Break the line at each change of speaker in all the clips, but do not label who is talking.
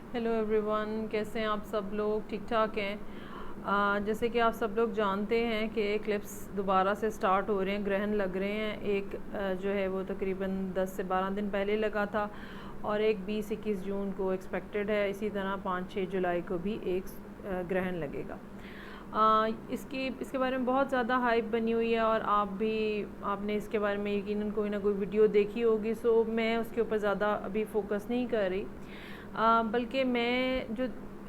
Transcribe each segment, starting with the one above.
Hello everyone, कैसे हैं आप सब लोग? ठीक ठाक हैं। जैसे कि आप सब लोग जानते हैं कि एक्लिप्स दोबारा से स्टार्ट हो रहे हैं, ग्रहण लग रहे हैं। एक जो है वो तकरीबन 10 से 12 दिन पहले लगा था और एक 20-21 जून को एक्सपेक्टेड है। इसी तरह 5-6 जुलाई को भी एक ग्रहण लगेगा। इसके बारे में बहुत ज़्यादा हाइप बनी हुई है और आपने इसके बारे में यकीनन कोई ना कोई वीडियो देखी होगी। सो मैं उसके ऊपर ज़्यादा अभी फोकस नहीं कर रही, बल्कि मैं जो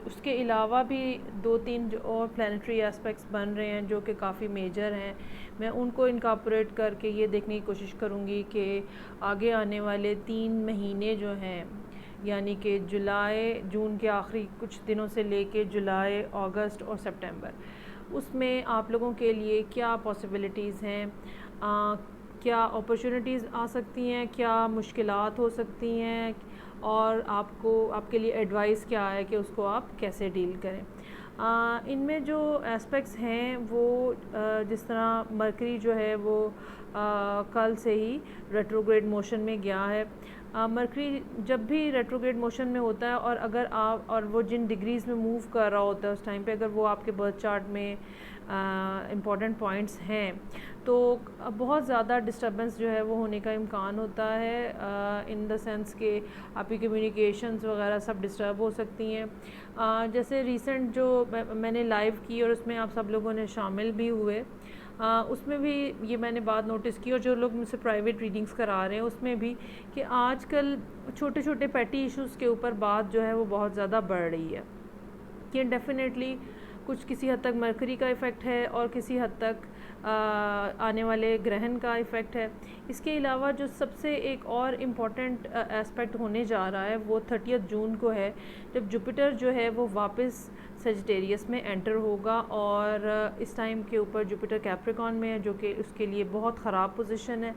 उसके अलावा भी 2-3 जो और प्लानिटरी एस्पेक्ट्स बन रहे हैं जो कि काफ़ी मेजर हैं, मैं उनको इनकॉर्पोरेट करके ये देखने की कोशिश करूँगी कि आगे आने वाले 3 महीने जो हैं, यानी कि जून के आखिरी कुछ दिनों से लेके जुलाई, अगस्त और सितंबर, उसमें आप लोगों के लिए क्या पॉसिबिलिटीज़ हैं, क्या अपॉर्चुनिटीज़ आ सकती हैं, क्या मुश्किलात हो सकती हैं और आपके लिए एडवाइस क्या है कि उसको आप कैसे डील करें। इनमें जो एस्पेक्ट्स हैं वो जिस तरह मरकरी जो है वो कल से ही रेट्रोग्रेड मोशन में गया है। मरकरी जब भी रेट्रोग्रेड मोशन में होता है और अगर आप और वो जिन डिग्रीज़ में मूव कर रहा होता है उस टाइम पे अगर वो आपके बर्थ चार्ट में इम्पॉर्टेंट पॉइंट्स हैं तो बहुत ज़्यादा डिस्टर्बेंस जो है वो होने का इम्कान होता है, इन द सेंस कि आपकी कम्युनिकेशंस वगैरह सब डिस्टर्ब हो सकती हैं। जैसे रीसेंट जो मैंने लाइव की और उसमें आप सब लोगों ने शामिल भी हुए, उसमें भी ये मैंने बात नोटिस की और जो लोग मुझसे प्राइवेट रीडिंग्स करा रहे हैं उसमें भी, कि आजकल छोटे छोटे पैटी इश्यूज़ के ऊपर बात जो है वो बहुत ज़्यादा बढ़ रही है। कि डेफिनेटली कुछ किसी हद तक मरकरी का इफ़ेक्ट है और किसी हद तक आने वाले ग्रहण का इफ़ेक्ट है। इसके अलावा जो सबसे एक और इम्पॉर्टेंट एस्पेक्ट होने जा रहा है वो 30 जून को है, जब जुपिटर जो है वो वापस सजिटेरियस में एंटर होगा और इस टाइम के ऊपर जुपिटर कैप्रिकॉन में है, जो कि उसके लिए बहुत ख़राब पोजीशन है।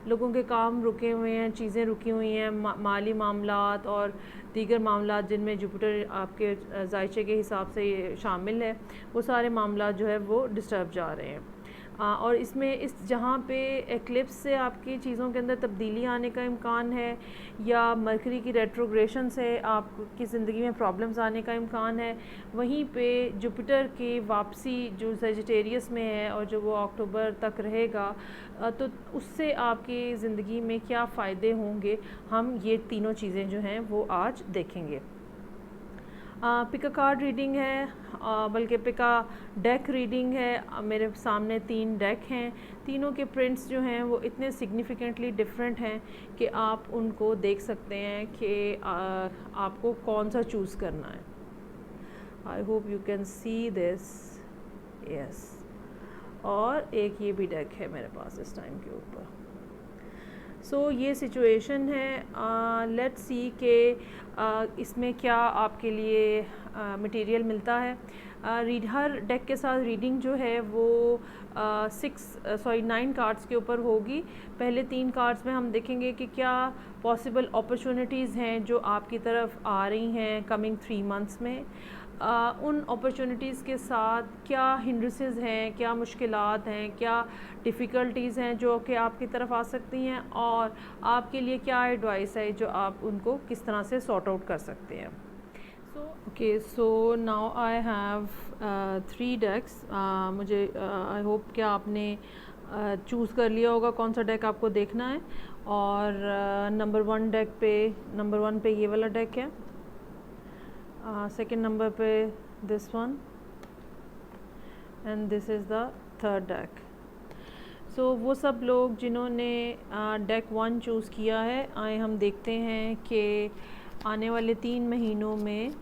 लोगों के काम रुके हुए हैं, चीज़ें रुकी हुई हैं, माली मामलात और दीगर मामलात जिनमें जुपिटर आपके जायचे के हिसाब से ये शामिल है, वो सारे मामलात जो है वो डिस्टर्ब जा रहे हैं। और इसमें जहाँ पे एक्लिप्स से आपकी चीज़ों के अंदर तब्दीली आने का इम्कान है या मरकरी की रेट्रोग्रेशन से आपकी ज़िंदगी में प्रॉब्लम्स आने का इम्कान है, वहीं पे जुपिटर की वापसी जो सजिटेरियस में है और जो वो अक्टूबर तक रहेगा, तो उससे आपकी ज़िंदगी में क्या फ़ायदे होंगे, हम ये तीनों चीज़ें जो हैं वो आज देखेंगे। पिका कार्ड रीडिंग है, बल्कि पिका डेक रीडिंग है। मेरे सामने 3 डेक हैं, तीनों के प्रिंट्स जो हैं वो इतने सिग्निफिकेंटली डिफरेंट हैं कि आप उनको देख सकते हैं कि आपको कौन सा चूज़ करना है। I hope you can see this. Yes, और एक ये भी डेक है मेरे पास इस टाइम के ऊपर। सो ये सिचुएशन है। लेट्स सी के इसमें क्या आपके लिए मटेरियल मिलता है। हर डेक के साथ रीडिंग जो है वो 9 कार्ड्स के ऊपर होगी। पहले 3 कार्ड्स में हम देखेंगे कि क्या पॉसिबल अपॉर्चुनिटीज़ हैं जो आपकी तरफ आ रही हैं कमिंग 3 मंथ्स में। उन अपॉर्चुनिटीज़ के साथ क्या हिंड्रेंसेस हैं, क्या मुश्किलात हैं, क्या डिफ़िकल्टीज़ हैं जो कि आपकी तरफ आ सकती हैं और आपके लिए क्या एडवाइस है जो आप उनको किस तरह से सॉर्ट आउट कर सकते हैं। सो नाउ आई हैव 3 डेक्स। मुझे आई होप कि आपने चूज़ कर लिया होगा कौन सा डेक आपको देखना है। और नंबर 1 पे ये वाला डेक है, सेकंड नंबर पे this one and this is the third deck. So वो सब लोग जिन्होंने डेक 1 चूज़ किया है, आए हम देखते हैं कि आने वाले 3 महीनों में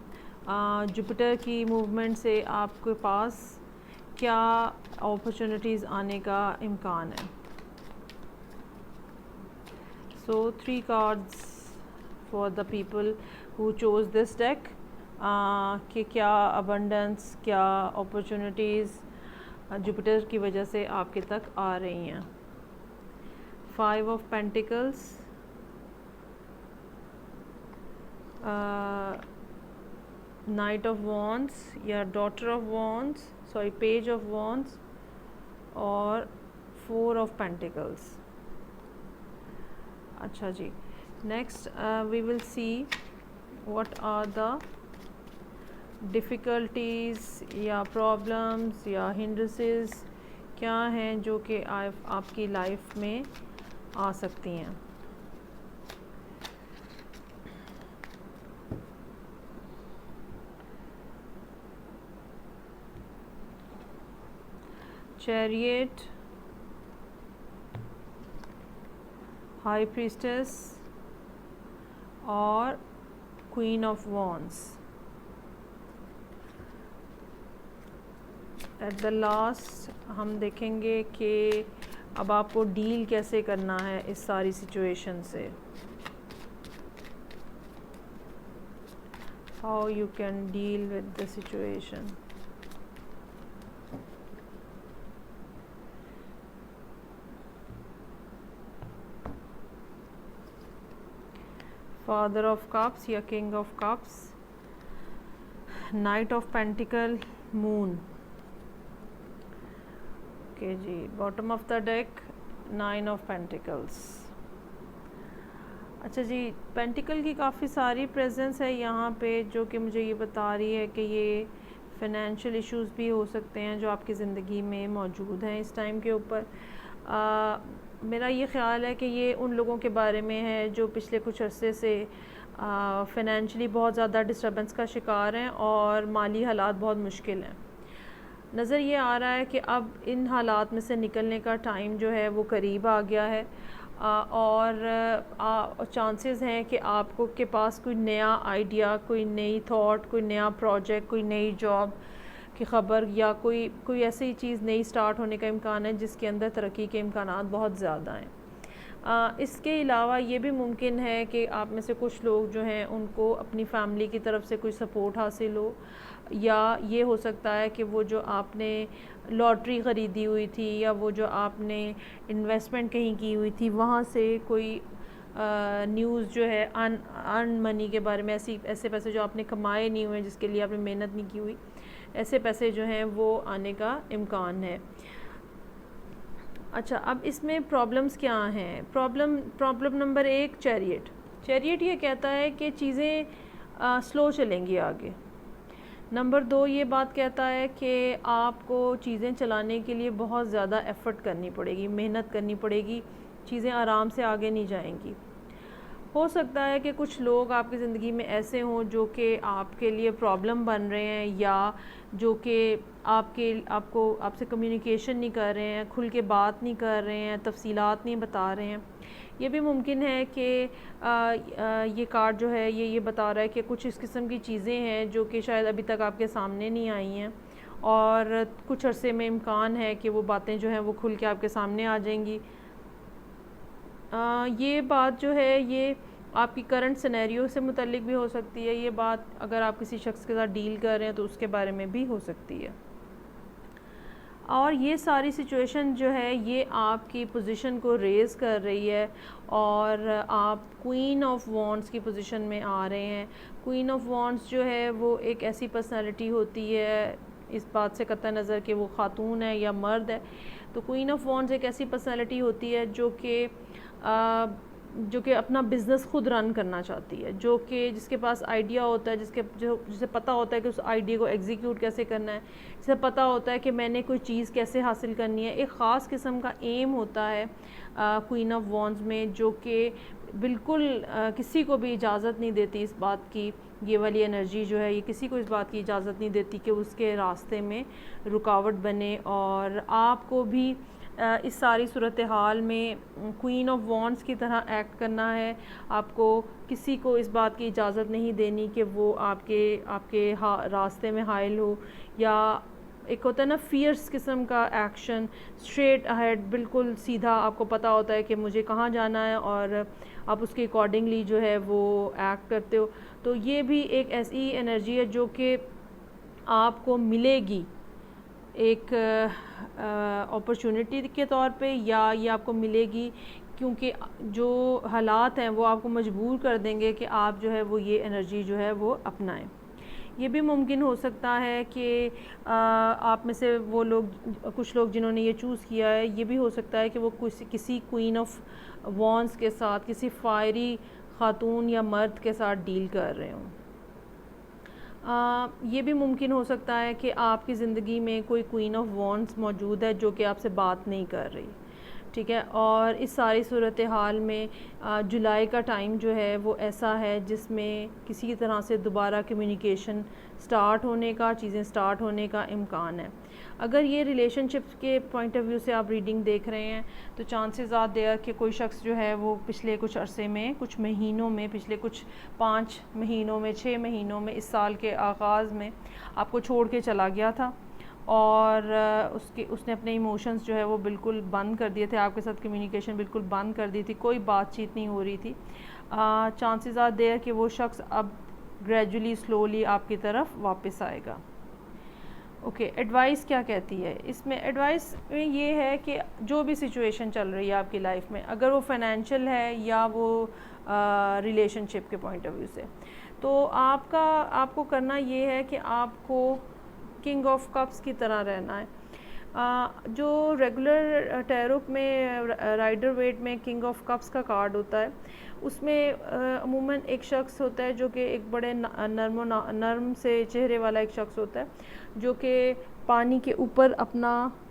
जुपिटर की मूवमेंट से आपके पास क्या अपॉर्चुनिटीज़ आने का इम्कान है। सो 3 cards for the people who chose this deck, कि क्या अबंडेंस, क्या अपॉर्चुनिटीज़ जुपिटर की वजह से आपके तक आ रही हैं। 5 of pentacles, knight of wands या daughter of wands, sorry page of wands और 4 ऑफ पेंटिकल्स। अच्छा जी, next we will see what are the difficulties या प्रॉब्लम्स या हिंड्रेंसेस क्या हैं जो कि आपकी लाइफ में आ सकती हैं। चैरियट, हाई प्रीस्टेस और queen of wands. At the last हम देखेंगे कि अब आपको डील कैसे करना है इस सारी सिचुएशन से, how you can deal with the situation. Father of cups या king of cups, knight of pentacle, moon. Okay जी, bottom of the deck, 9 of pentacles. अच्छा जी, पेंटिकल की काफ़ी सारी प्रेजेंस है यहाँ पे, जो कि मुझे ये बता रही है कि ये फाइनेंशियल इश्यूज़ भी हो सकते हैं जो आपकी ज़िंदगी में मौजूद हैं इस टाइम के ऊपर। मेरा ये ख़्याल है कि ये उन लोगों के बारे में है जो पिछले कुछ अरसे से फाइनेंशियली बहुत ज़्यादा डिस्टर्बेंस का शिकार हैं और माली हालात बहुत मुश्किल हैं। नज़र ये आ रहा है कि अब इन हालात में से निकलने का टाइम जो है वो करीब आ गया है, और चांसेस हैं कि आपको के पास कोई नया आइडिया, कोई नई थॉट, कोई नया प्रोजेक्ट, कोई नई जॉब की ख़बर या कोई ऐसी चीज़ नई स्टार्ट होने का इम्कान है जिसके अंदर तरक्की के इम्कानात बहुत ज़्यादा हैं। इसके अलावा ये भी मुमकिन है कि आप में से कुछ लोग जो हैं उनको अपनी फैमिली की तरफ से कोई सपोर्ट हासिल हो, या ये हो सकता है कि वो जो आपने लॉटरी ख़रीदी हुई थी या वो जो आपने इन्वेस्टमेंट कहीं की हुई थी वहाँ से कोई न्यूज़ जो है अर्न मनी के बारे में, ऐसे पैसे जो आपने कमाए नहीं हुए, जिसके लिए आपने मेहनत नहीं की हुई, ऐसे पैसे जो हैं वो आने का इम्कान है। अच्छा, अब इसमें प्रॉब्लम्स क्या हैं? प्रॉब्लम नंबर 1, चैरियट ये कहता है कि चीज़ें स्लो चलेंगी आगे। नंबर 2 ये बात कहता है कि आपको चीज़ें चलाने के लिए बहुत ज़्यादा एफ़र्ट करनी पड़ेगी, मेहनत करनी पड़ेगी, चीज़ें आराम से आगे नहीं जाएंगी। हो सकता है कि कुछ लोग आपकी ज़िंदगी में ऐसे हों जो कि आपके लिए प्रॉब्लम बन रहे हैं, या जो कि आपसे कम्युनिकेशन नहीं कर रहे हैं, खुल के बात नहीं कर रहे हैं, तफसीलात नहीं बता रहे हैं। ये भी मुमकिन है कि ये कार्ड जो है ये बता रहा है कि कुछ इस किस्म की चीज़ें हैं जो कि शायद अभी तक आपके सामने नहीं आई हैं, और कुछ अरसे में इम्कान है कि वो बातें जो हैं वो खुल के आपके सामने आ जाएंगी। ये बात जो है ये आपकी करंट सिनेरियो से मुतल्लिक भी हो सकती है। ये बात अगर आप किसी शख्स के साथ डील कर रहे हैं तो उसके बारे में भी हो सकती है। और ये सारी सिचुएशन जो है ये आपकी पोजीशन को रेज़ कर रही है, और आप क्वीन ऑफ वॉन्ड्स की पोजीशन में आ रहे हैं। क्वीन ऑफ वॉन्ड्स जो है वो एक ऐसी पर्सनालिटी होती है, इस बात से कतई नज़र कि वो ख़ातून है या मर्द है, तो क्वीन ऑफ वॉन्ड्स एक ऐसी पर्सनालिटी होती है जो कि अपना बिज़नेस खुद रन करना चाहती है, जो कि जिसके जिसके आइडिया होता है, जिसे पता होता है कि उस आइडिया को एग्जीक्यूट कैसे करना है, जिसे पता होता है कि मैंने कोई चीज़ कैसे हासिल करनी है। एक ख़ास किस्म का एम होता है क्वीन ऑफ वॉन्ड्स में, जो कि बिल्कुल किसी को भी इजाज़त नहीं देती इस बात की, ये वाली एनर्जी जो है ये किसी को इस बात की इजाज़त नहीं देती कि उसके रास्ते में रुकावट बने, और आपको भी इस सारी सूरत हाल में क्वीन ऑफ वॉन्ड्स की तरह एक्ट करना है। आपको किसी को इस बात की इजाज़त नहीं देनी कि वो आपके रास्ते में हाइल हो, या एक होता है ना फियर्स किस्म का एक्शन, स्ट्रेट अहेड, बिल्कुल सीधा, आपको पता होता है कि मुझे कहाँ जाना है और आप उसके अकॉर्डिंगली जो है वो एक्ट करते हो। तो ये भी एक ऐसी एनर्जी है जो कि आपको मिलेगी एक अपॉर्चुनिटी के तौर पे, या ये आपको मिलेगी क्योंकि जो हालात हैं वो आपको मजबूर कर देंगे कि आप जो है वो ये एनर्जी जो है वो अपनाएं। ये भी मुमकिन हो सकता है कि आप में से वो लोग, कुछ लोग जिन्होंने ये चूज़ किया है, ये भी हो सकता है कि वो किसी क्वीन ऑफ वॉन्ड्स के साथ, किसी फायरी खातून या मर्द के साथ डील कर रहे हों। ये भी मुमकिन हो सकता है कि आपकी ज़िंदगी में कोई क्वीन ऑफ वॉन्ड्स मौजूद है जो कि आपसे बात नहीं कर रही, ठीक है। और इस सारी सूरत हाल में जुलाई का टाइम जो है वो ऐसा है जिसमें किसी तरह से दोबारा कम्युनिकेशन स्टार्ट होने का, चीज़ें स्टार्ट होने का इम्कान है। अगर ये रिलेशनशिप के पॉइंट ऑफ व्यू से आप रीडिंग देख रहे हैं तो चांसेस आर देयर कि कोई शख्स जो है वो पिछले कुछ अरसे में, कुछ महीनों में, पिछले कुछ 5 महीनों में, 6 महीनों में, इस साल के आगाज़ में आपको छोड़ के चला गया था और उसने अपने इमोशंस जो है वो बिल्कुल बंद कर दिए थे, आपके साथ कम्युनिकेशन बिल्कुल बंद कर दी थी, कोई बातचीत नहीं हो रही थी। चांसेस आर देयर कि वो शख्स अब ग्रेजुअली स्लोली आपकी तरफ वापस आएगा। ओके, एडवाइस क्या कहती है इसमें? एडवाइस में ये है कि जो भी सिचुएशन चल रही है आपकी लाइफ में, अगर वो फाइनेंशियल है या वो रिलेशनशिप के पॉइंट ऑफ व्यू से, तो आपको करना ये है कि आपको किंग ऑफ कप्स की तरह रहना है। जो रेगुलर टैरो में राइडर वेट में किंग ऑफ कप्स का कार्ड होता है, उसमें अमूमन एक शख्स होता है जो कि एक बड़े नर्म से चेहरे वाला एक शख्स होता है जो कि पानी के ऊपर अपना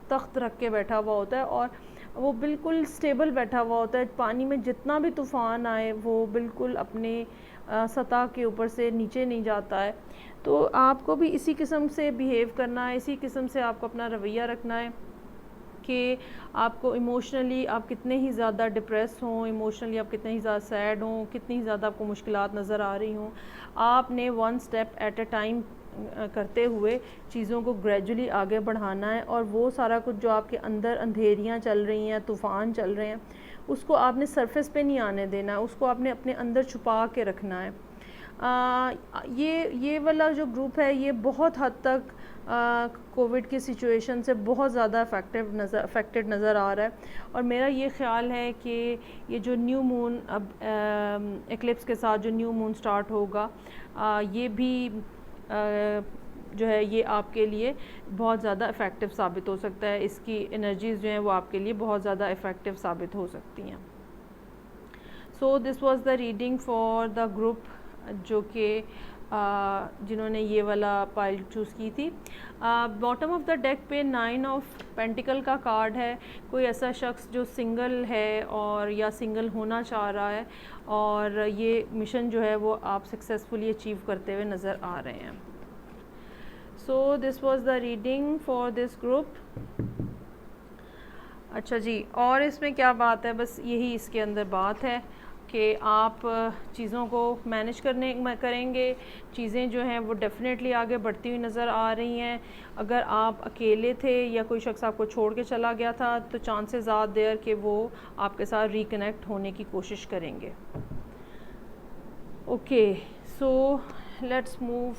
तख्त रख के बैठा हुआ होता है और वो बिल्कुल स्टेबल बैठा हुआ होता है। पानी में जितना भी तूफ़ान आए वो बिल्कुल अपने सतह के ऊपर से नीचे नहीं जाता है। तो आपको भी इसी किस्म से बिहेव करना है, इसी किस्म से आपको अपना रवैया रखना है कि आपको इमोशनली आप कितने ही ज़्यादा डिप्रेस हों, इमोशनली आप कितने ही ज़्यादा सैड हों, कितनी ही ज़्यादा आपको मुश्किलात नज़र आ रही हों, आपने 1 स्टेप एट अ टाइम करते हुए चीज़ों को ग्रेजुअली आगे बढ़ाना है। और वो सारा कुछ जो आपके अंदर अंधेरियाँ चल रही हैं, तूफ़ान चल रहे हैं, उसको आपने सरफेस पे नहीं आने देना है, उसको आपने अपने अंदर छुपा के रखना है। ये वाला जो ग्रुप है ये बहुत हद तक कोविड की सिचुएशन से बहुत ज़्यादा अफेक्टेड नज़र आ रहा है। और मेरा ये ख़्याल है कि ये जो न्यू मून अब एक्लिप्स के साथ जो न्यू मून स्टार्ट होगा, ये भी जो है ये आपके लिए बहुत ज़्यादा इफ़ेक्टिव साबित हो सकता है। इसकी एनर्जीज़ जो हैं वो आपके लिए बहुत ज़्यादा इफ़ेक्टिव साबित हो सकती हैं। So this was the reading for the group जो कि जिन्होंने ये वाला पाइल चूज़ की थी। बॉटम ऑफ द डेक पे 9 ऑफ पेंटिकल का कार्ड है। कोई ऐसा शख्स जो सिंगल है और या सिंगल होना चाह रहा है और ये मिशन जो है वो आप सक्सेसफुली अचीव करते हुए नज़र आ रहे हैं। So this was the reading for this group. अच्छा जी, और इसमें क्या बात है, बस यही इसके अंदर बात है कि आप चीज़ों को मैनेज करेंगे। चीज़ें जो हैं वो डेफ़िनेटली आगे बढ़ती हुई नज़र आ रही हैं। अगर आप अकेले थे या कोई शख्स आपको छोड़ के चला गया था तो चांसेस आर देयर कि वो आपके साथ रिकनेक्ट होने की कोशिश करेंगे। Okay, so let's move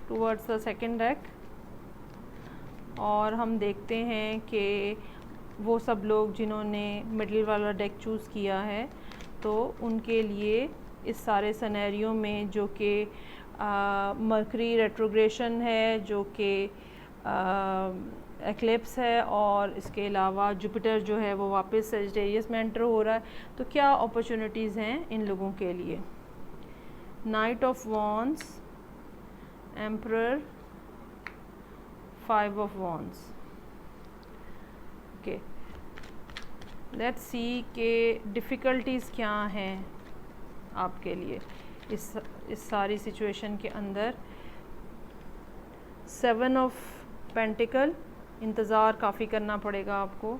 towards the second deck और हम देखते हैं कि वो सब लोग जिन्होंने मिडिल वाला डेक चूज़ किया है तो उनके लिए इस सारे सिनेरियो में जो कि मरकरी रेट्रोग्रेशन है, जो कि एक्लिप्स है और इसके अलावा जुपिटर जो है वो वापस सजिटेरियस में एंटर हो रहा है, तो क्या अपॉर्चुनिटीज़ हैं इन लोगों के लिए? Night of wands, emperor, 5 of wands. Okay, let's see के डिफ़िकल्टीज़ क्या हैं आपके लिए इस सारी सिचुएशन के अंदर। 7 ऑफ पेंटिकल, इंतज़ार काफ़ी करना पड़ेगा आपको।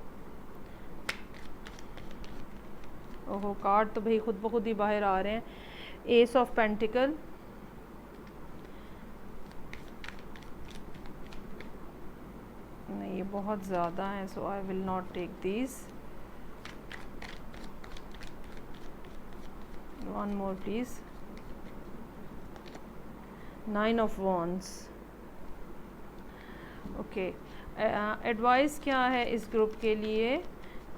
ओहो, कार्ड तो भाई खुद ब खुद ही बाहर आ रहे हैं। एस ऑफ पेंटिकल, नहीं ये बहुत ज़्यादा है, so I will not take these. One more please. 9 of wands. Okay, advice क्या है इस ग्रुप के लिए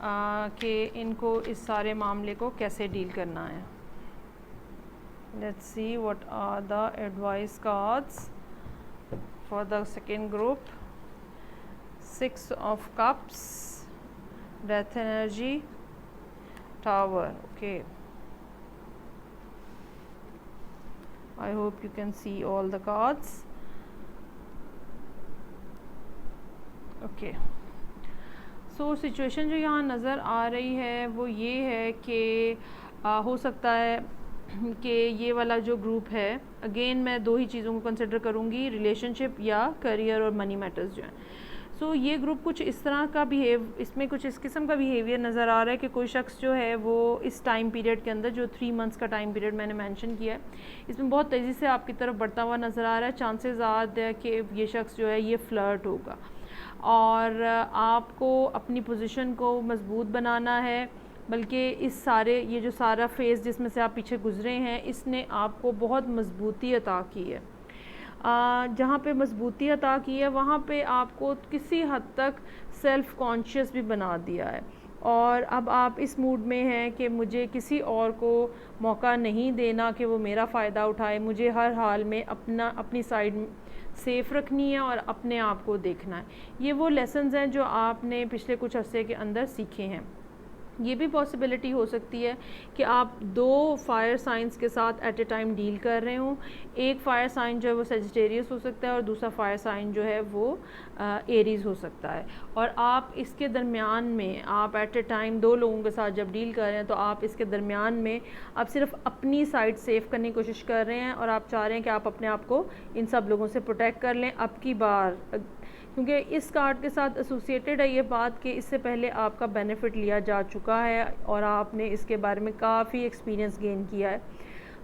कि इनको इस सारे मामले को कैसे डील करना है? Let's see what are the advice cards for the second group. 6 of cups, death energy, tower. Okay, I hope you can see all the cards. Okay. So situation जो यहाँ नज़र आ रही है वो ये है कि हो सकता है कि ये वाला जो ग्रुप है, अगेन मैं दो ही चीज़ों को कंसिडर करूँगी, रिलेशनशिप या करियर और मनी मैटर्स जो हैं। सो ये ग्रुप कुछ इस तरह का इसमें कुछ इस किस्म का बिहेवियर नज़र आ रहा है कि कोई शख्स जो है वो इस टाइम पीरियड के अंदर, जो 3 मंथ्स का टाइम पीरियड मैंने मेंशन किया है, इसमें बहुत तेज़ी से आपकी तरफ बढ़ता हुआ नज़र आ रहा है। चांसेस आर है कि ये शख्स जो है ये फ्लर्ट होगा और आपको अपनी पोजीशन को मजबूत बनाना है। बल्कि इस सारे ये जो सारा फेज़ जिसमें से आप पीछे गुजरे हैं, इसने आपको बहुत मजबूती अता की है। जहाँ पे मजबूती अता की है वहाँ पे आपको किसी हद तक सेल्फ़ कॉन्शियस भी बना दिया है और अब आप इस मूड में हैं कि मुझे किसी और को मौका नहीं देना कि वो मेरा फ़ायदा उठाए, मुझे हर हाल में अपनी साइड सेफ़ रखनी है और अपने आप को देखना है। ये वो लेसन्स हैं जो आपने पिछले कुछ अर्से के अंदर सीखे हैं। ये भी पॉसिबिलिटी हो सकती है कि आप 2 फायर साइंस के साथ एट ए टाइम डील कर रहे हों। एक फायर साइन जो है वो सेजिटेरियस हो सकता है और दूसरा फायर साइन जो है वो एरीज़ हो सकता है, और आप इसके दरमियान में आप एट ए टाइम 2 लोगों के साथ जब डील कर रहे हैं तो आप इसके दरमियान में आप सिर्फ अपनी साइड सेव करने की कोशिश कर रहे हैं और आप चाह रहे हैं कि आप अपने आप को इन सब लोगों से प्रोटेक्ट कर लें। अब की बार क्योंकि इस कार्ड के साथ एसोसिएटेड है ये बात कि इससे पहले आपका बेनिफिट लिया जा चुका है और आपने इसके बारे में काफ़ी एक्सपीरियंस गेन किया है।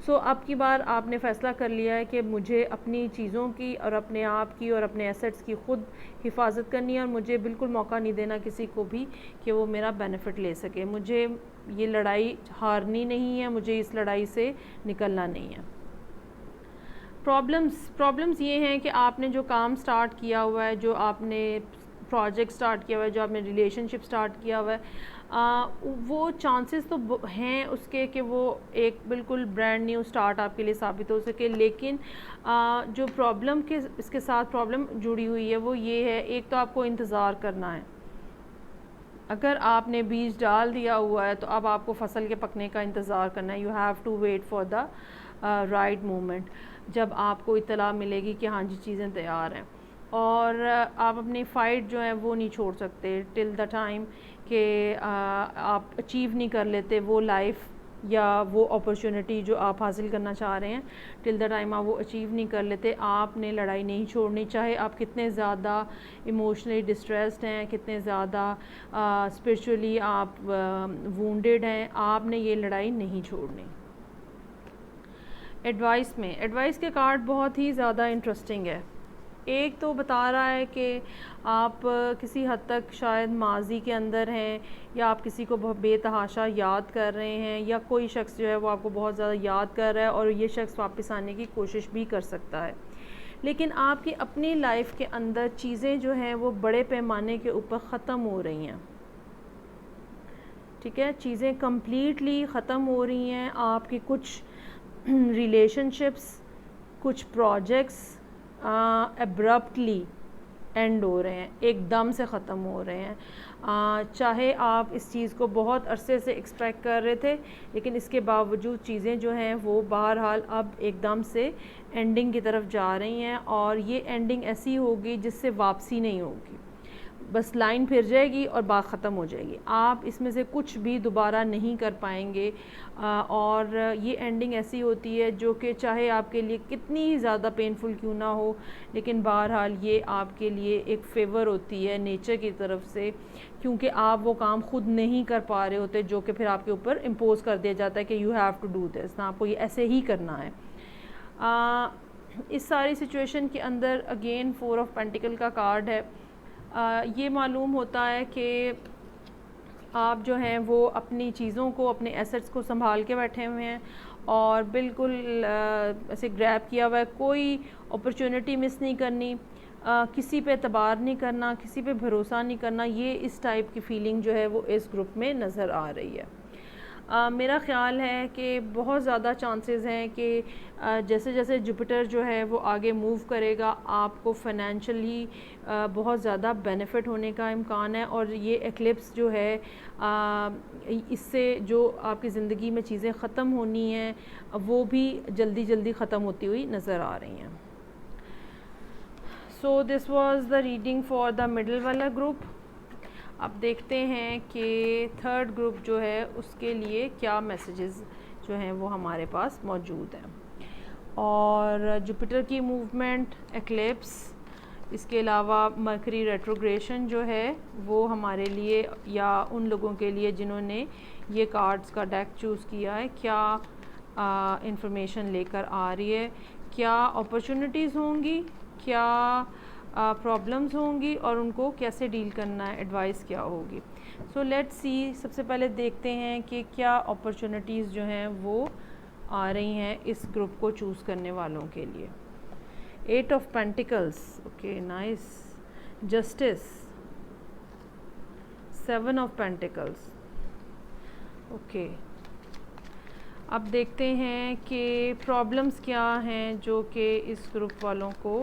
सो अब की बार आपने फ़ैसला कर लिया है कि मुझे अपनी चीज़ों की और अपने आप की और अपने एसेट्स की ख़ुद हिफाजत करनी है और मुझे बिल्कुल मौका नहीं देना किसी को भी कि वो मेरा बेनिफिट ले सके। मुझे ये लड़ाई हारनी नहीं है, मुझे इस लड़ाई से निकलना नहीं है। प्रॉब्लम्स ये हैं कि आपने जो काम स्टार्ट किया हुआ है, जो आपने प्रोजेक्ट स्टार्ट किया हुआ है, जो आपने रिलेशनशिप स्टार्ट किया हुआ है, वो चांसेस तो हैं उसके कि वो एक बिल्कुल ब्रांड न्यू स्टार्ट आपके लिए साबित हो सके। लेकिन जो प्रॉब्लम के इसके साथ प्रॉब्लम जुड़ी हुई है वो ये है, एक तो आपको इंतज़ार करना है। अगर आपने बीज डाल दिया हुआ है तो अब आपको फसल के पकने का इंतज़ार करना है। You have to wait for the right moment, जब आपको इत्तला मिलेगी कि हाँ जी चीज़ें तैयार हैं। और आप अपनी फ़ाइट जो है वो नहीं छोड़ सकते टिल द टाइम कि आप अचीव नहीं कर लेते वो लाइफ या वो अपॉर्चुनिटी जो आप हासिल करना चाह रहे हैं। टिल द टाइम आप वो अचीव नहीं कर लेते, आपने लड़ाई नहीं छोड़नी। चाहे आप कितने ज़्यादा इमोशनली डिस्ट्रेस्ड हैं, कितने ज़्यादा स्पिरिचुअली आप वूंडेड हैं, आपने ये लड़ाई नहीं छोड़नी। एडवाइस के कार्ड बहुत ही ज़्यादा इंटरेस्टिंग है। एक तो बता रहा है कि आप किसी हद तक शायद माजी के अंदर हैं या आप किसी को बहुत बेतहाशा याद कर रहे हैं या कोई शख्स जो है वो आपको बहुत ज़्यादा याद कर रहा है और ये शख्स वापस आने की कोशिश भी कर सकता है। लेकिन आपकी अपनी लाइफ के अंदर चीज़ें जो हैं वो बड़े पैमाने के ऊपर ख़त्म हो रही हैं। ठीक है, चीज़ें कम्प्लीटली ख़त्म हो रही हैं। आपकी कुछ रिलेशनशिप्स, कुछ प्रोजेक्ट्स एब्रप्टली एंड हो रहे हैं, एकदम से ख़त्म हो रहे हैं। चाहे आप इस चीज़ को बहुत अरसे से एक्सपेक्ट कर रहे थे, लेकिन इसके बावजूद चीज़ें जो हैं वो बहरहाल अब एकदम से एंडिंग की तरफ जा रही हैं और ये एंडिंग ऐसी होगी जिससे वापसी नहीं होगी। बस लाइन फिर जाएगी और बात ख़त्म हो जाएगी। आप इसमें से कुछ भी दोबारा नहीं कर पाएंगे और ये एंडिंग ऐसी होती है जो कि चाहे आपके लिए कितनी ही ज़्यादा पेनफुल क्यों ना हो, लेकिन बहरहाल ये आपके लिए एक फ़ेवर होती है नेचर की तरफ से, क्योंकि आप वो काम ख़ुद नहीं कर पा रहे होते जो कि फिर आपके ऊपर इम्पोज़ कर दिया जाता है कि you have to do this, ना आपको ये ऐसे ही करना है। इस सारी सिचुएशन के अंदर अगेन 4 ऑफ पेंटिकल का कार्ड है। ये मालूम होता है कि आप जो हैं वो अपनी चीज़ों को, अपने एसेट्स को संभाल के बैठे हुए हैं और बिल्कुल ऐसे ग्रैब किया हुआ है, कोई अपॉर्चुनिटी मिस नहीं करनी, किसी पे एतबार नहीं करना, किसी पे भरोसा नहीं करना। ये इस टाइप की फ़ीलिंग जो है वो इस ग्रुप में नज़र आ रही है। मेरा ख़्याल है कि बहुत ज़्यादा चांसेस हैं कि जैसे जैसे जुपिटर जो है वो आगे मूव करेगा, आपको फाइनेंशियली बहुत ज़्यादा बेनिफिट होने का इम्कान है। और ये एक्लिप्स जो है इससे जो आपकी ज़िंदगी में चीज़ें ख़त्म होनी हैं वो भी जल्दी जल्दी ख़त्म होती हुई नज़र आ रही हैं। So this was the reading for the middle वाला ग्रुप। अब देखते हैं कि थर्ड ग्रुप जो है उसके लिए क्या मैसेजेस जो हैं वो हमारे पास मौजूद हैं। और जुपिटर की मूवमेंट, एक्लिप्स, इसके अलावा मरकरी रेट्रोग्रेशन जो है वो हमारे लिए या उन लोगों के लिए जिन्होंने ये कार्ड्स का डेक चूज़ किया है, क्या इंफॉर्मेशन लेकर आ रही है, क्या अपॉर्चुनिटीज़ होंगी, क्या प्रॉब्लम्स होंगी और उनको कैसे डील करना है, एडवाइस क्या होगी। सो लेट्स सी, सबसे पहले देखते हैं कि क्या अपॉर्चुनिटीज़ जो हैं वो आ रही हैं इस ग्रुप को चूज़ करने वालों के लिए। 8 of pentacles, okay nice, justice, 7 of pentacles, okay. अब देखते हैं कि प्रॉब्लम्स क्या हैं जो कि इस ग्रुप वालों को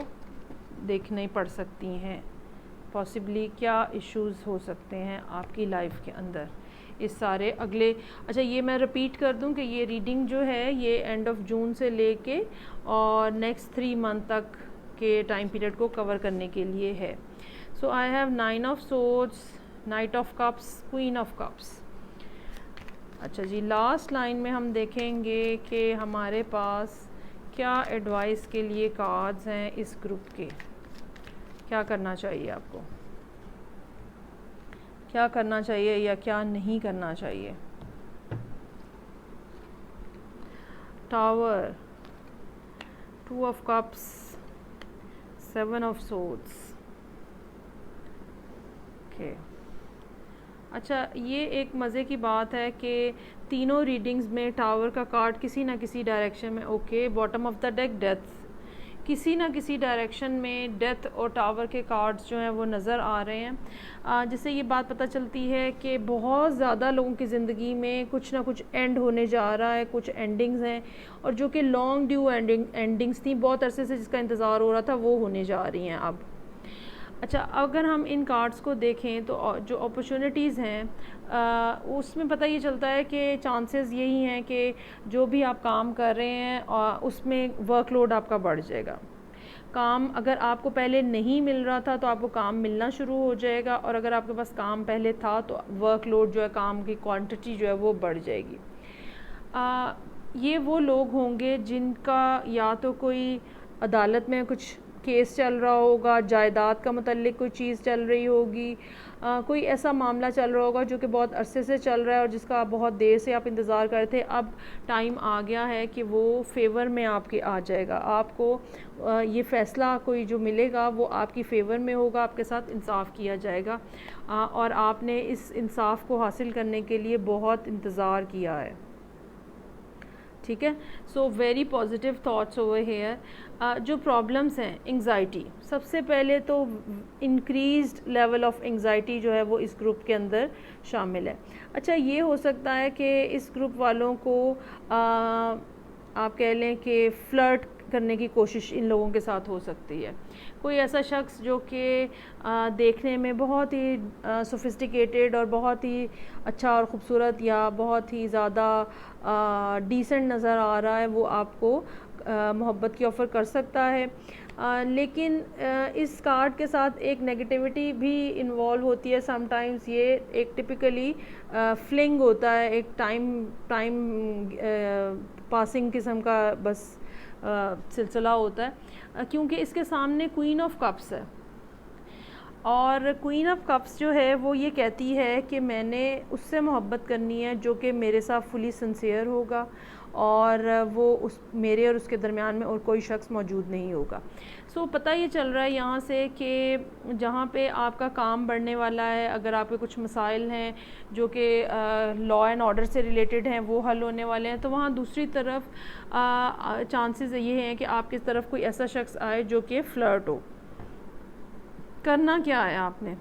देखने पड़ सकती हैं, पॉसिबली क्या इश्यूज़ हो सकते हैं आपकी लाइफ के अंदर इस सारे अगले। अच्छा, ये मैं रिपीट कर दूं कि ये रीडिंग जो है ये एंड ऑफ जून से लेके और नेक्स्ट 3 मंथ तक के टाइम पीरियड को कवर करने के लिए है। So I have 9 of swords, knight of cups, queen of cups. अच्छा जी, लास्ट लाइन में हम देखेंगे कि हमारे पास क्या एडवाइस के लिए कार्ड्स हैं इस ग्रुप के। क्या करना चाहिए आपको, क्या करना चाहिए या क्या नहीं करना चाहिए। Tower, 2 of cups, 7 of swords, okay. अच्छा, ये एक मज़े की बात है कि तीनों रीडिंग्स में टावर का कार्ड किसी ना किसी डायरेक्शन में, okay. Bottom of the deck, death, किसी ना किसी डायरेक्शन में डेथ और टावर के कार्ड्स जो हैं वो नज़र आ रहे हैं, जिससे ये बात पता चलती है कि बहुत ज़्यादा लोगों की ज़िंदगी में कुछ ना कुछ एंड होने जा रहा है, कुछ एंडिंग्स हैं और जो कि लॉन्ग ड्यू एंडिंग्स थी, बहुत अरसे से जिसका इंतज़ार हो रहा था, वो होने जा रही हैं अब। अच्छा, अगर हम इन कार्ड्स को देखें तो जो अपॉर्चुनिटीज़ हैं उसमें पता ये चलता है कि चांसेस यही हैं कि जो भी आप काम कर रहे हैं उसमें वर्कलोड आपका बढ़ जाएगा। काम अगर आपको पहले नहीं मिल रहा था तो आपको काम मिलना शुरू हो जाएगा, और अगर आपके पास काम पहले था तो वर्कलोड जो है, काम की क्वांटिटी जो है वो बढ़ जाएगी। ये वो लोग होंगे जिनका या तो कोई अदालत में कुछ केस चल रहा होगा, जायदाद का मुतल्लिक कोई चीज़ चल रही होगी, कोई ऐसा मामला चल रहा होगा जो कि बहुत अरसे से चल रहा है और जिसका बहुत देर से आप इंतज़ार कर रहे थे। अब टाइम आ गया है कि वो फेवर में आपके आ जाएगा। आपको ये फ़ैसला कोई जो मिलेगा वो आपकी फ़ेवर में होगा, आपके साथ इंसाफ किया जाएगा और आपने इस इंसाफ को हासिल करने के लिए बहुत इंतज़ार किया है। ठीक है, so very positive thoughts over here. जो प्रॉब्लम्स हैं, एंग्जाइटी, सबसे पहले तो इंक्रीज्ड लेवल ऑफ एंग्जाइटी जो है वो इस ग्रुप के अंदर शामिल है। अच्छा, ये हो सकता है कि इस ग्रुप वालों को आप कह लें कि फ्लर्ट करने की कोशिश इन लोगों के साथ हो सकती है। कोई ऐसा शख्स जो कि देखने में बहुत ही सोफिस्टिकेटेड और बहुत ही अच्छा और ख़ूबसूरत या बहुत ही ज़्यादा डिसेंट नज़र आ रहा है, वो आपको मोहब्बत की ऑफ़र कर सकता है। लेकिन इस कार्ड के साथ एक नेगेटिविटी भी इन्वॉल्व होती है। समटाइम्स ये एक टिपिकली फ्लिंग होता है, एक टाइम पासिंग किस्म का बस सिलसिला होता है, क्योंकि इसके सामने क्वीन ऑफ कप्स है और क्वीन ऑफ कप्स जो है वो ये कहती है कि मैंने उससे मोहब्बत करनी है जो कि मेरे साथ फुली सिंसियर होगा और वो उस मेरे और उसके दरमियान में और कोई शख्स मौजूद नहीं होगा। सो पता ये चल रहा है यहाँ से कि जहाँ पे आपका काम बढ़ने वाला है, अगर आपके कुछ मसाइल हैं जो कि लॉ एंड ऑर्डर से रिलेटेड हैं वो हल होने वाले हैं, तो वहाँ दूसरी तरफ चांसेस ये हैं कि आपकी तरफ कोई ऐसा शख्स आए जो कि फ्लर्ट हो। करना क्या है आपने,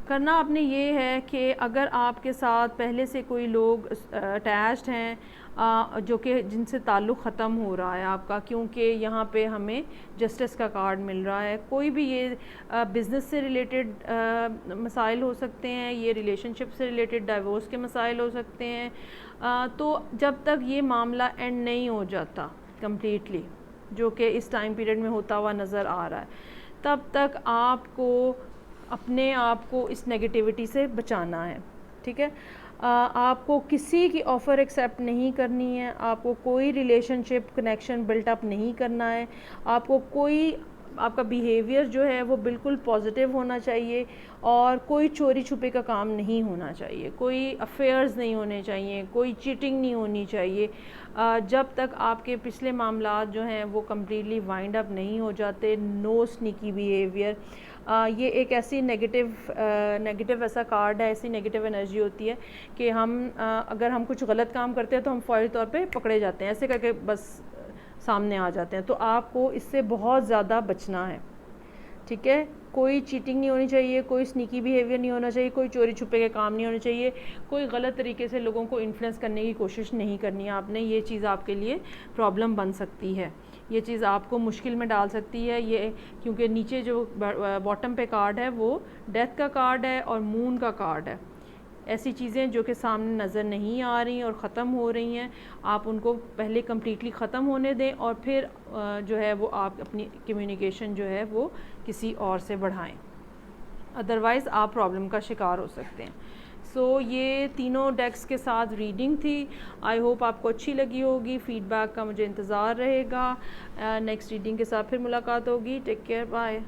करना आपने ये है कि अगर आपके साथ पहले से कोई लोग अटैच्ड हैं जो कि जिनसे ताल्लुक़ ख़त्म हो रहा है आपका, क्योंकि यहाँ पे हमें जस्टिस का कार्ड मिल रहा है। कोई भी ये बिज़नेस से रिलेटेड मसाइल हो सकते हैं, ये रिलेशनशिप से रिलेटेड डाइवोर्स के मसाइल हो सकते हैं। तो जब तक ये मामला एंड नहीं हो जाता कम्प्लीटली, जो कि इस टाइम पीरियड में होता हुआ नज़र आ रहा है, तब तक आपको अपने आप को इस नेगेटिविटी से बचाना है। ठीक है, आपको किसी की ऑफ़र एक्सेप्ट नहीं करनी है, आपको कोई रिलेशनशिप कनेक्शन बिल्टअप नहीं करना है, आपको कोई आपका बिहेवियर जो है वो बिल्कुल पॉजिटिव होना चाहिए और कोई चोरी छुपे का काम नहीं होना चाहिए, कोई अफेयर्स नहीं होने चाहिए, कोई चीटिंग नहीं होनी चाहिए। जब तक आपके पिछले मामलात जो हैं वो कम्प्लीटली वाइंड अप नहीं हो जाते। नो स्नीकी बिहेवियर, ये एक ऐसी नेगेटिव ऐसा कार्ड है, ऐसी नेगेटिव एनर्जी होती है कि हम अगर हम कुछ गलत काम करते हैं तो हम फौरी तौर पे पकड़े जाते हैं, ऐसे करके बस सामने आ जाते हैं। तो आपको इससे बहुत ज़्यादा बचना है। ठीक है, कोई चीटिंग नहीं होनी चाहिए, कोई स्नीकी बिहेवियर नहीं होना चाहिए, कोई चोरी छुपे के काम नहीं होने चाहिए, कोई गलत तरीके से लोगों को इन्फ्लुएंस करने की कोशिश नहीं करनी है आपने। ये चीज़ आपके लिए प्रॉब्लम बन सकती है, ये चीज़ आपको मुश्किल में डाल सकती है। ये क्योंकि नीचे जो बॉटम पे कार्ड है वो डेथ का कार्ड है और मून का कार्ड है। ऐसी चीज़ें जो कि सामने नज़र नहीं आ रही और ख़त्म हो रही हैं, आप उनको पहले कम्प्लीटली ख़त्म होने दें और फिर जो है वो आप अपनी कम्युनिकेशन जो है वो किसी और से बढ़ाएं, अदरवाइज़ आप प्रॉब्लम का शिकार हो सकते हैं। ये तीनों डेक्स के साथ रीडिंग थी। आई होप आपको अच्छी लगी होगी। फ़ीडबैक का मुझे इंतज़ार रहेगा। नेक्स्ट रीडिंग के साथ फिर मुलाकात होगी। Take care, bye.